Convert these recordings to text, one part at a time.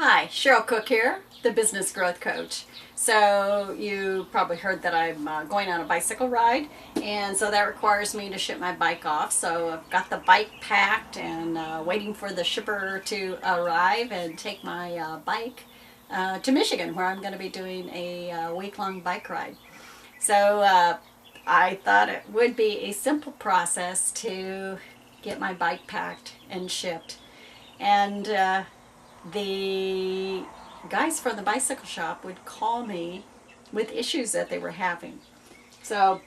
Hi, Cheryl Cook here, the Business Growth Coach. So you probably heard that I'm going on a bicycle ride, and so that requires me to ship my bike off. So I've got the bike packed and waiting for the shipper to arrive and take my bike to Michigan, where I'm going to be doing a week-long bike ride. So I thought it would be a simple process to get my bike packed and shipped. And the guys from the bicycle shop would call me with issues that they were having. So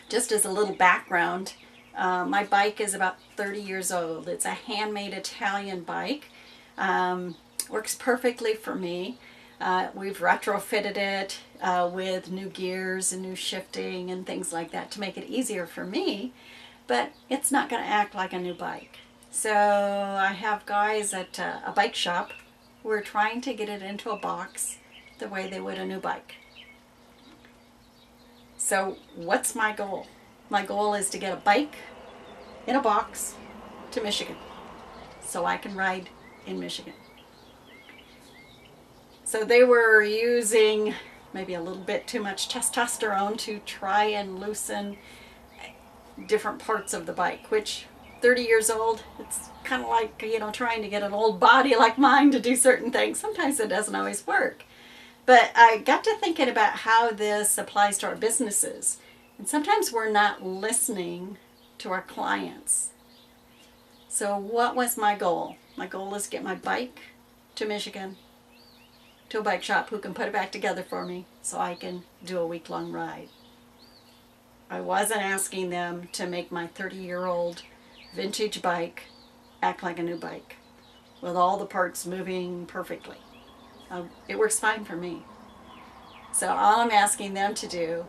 just as a little background, my bike is about 30 years old. It's a handmade Italian bike. Works perfectly for me. We've retrofitted it with new gears and new shifting and things like that to make it easier for me, but it's not going to act like a new bike. So I have guys at a bike shop who are trying to get it into a box the way they would a new bike. So what's my goal? My goal is to get a bike in a box to Michigan so I can ride in Michigan. So they were using maybe a little bit too much testosterone to try and loosen different parts of the bike, which 30 years old, it's kind of like, trying to get an old body like mine to do certain things. Sometimes it doesn't always work. But I got to thinking about how this applies to our businesses. And sometimes we're not listening to our clients. So what was my goal? My goal is to get my bike to Michigan, to a bike shop who can put it back together for me so I can do a week-long ride. I wasn't asking them to make my 30-year-old vintage bike act like a new bike with all the parts moving perfectly. It works fine for me. So all I'm asking them to do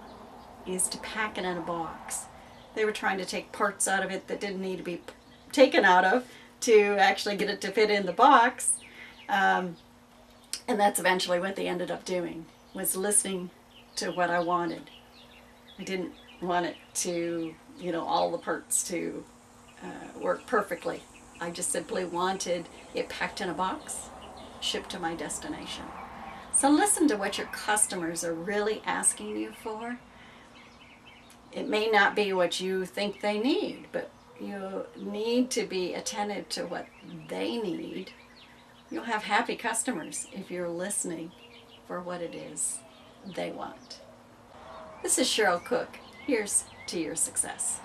is to pack it in a box. They were trying to take parts out of it that didn't need to be taken out of to actually get it to fit in the box. And that's eventually what they ended up doing, was listening to what I wanted. I didn't want it to, all the parts to work perfectly. I just simply wanted it packed in a box, shipped to my destination. So listen to what your customers are really asking you for. It may not be what you think they need, but you need to be attentive to what they need. You'll have happy customers if you're listening for what it is they want. This is Cheryl Cook. Here's to your success.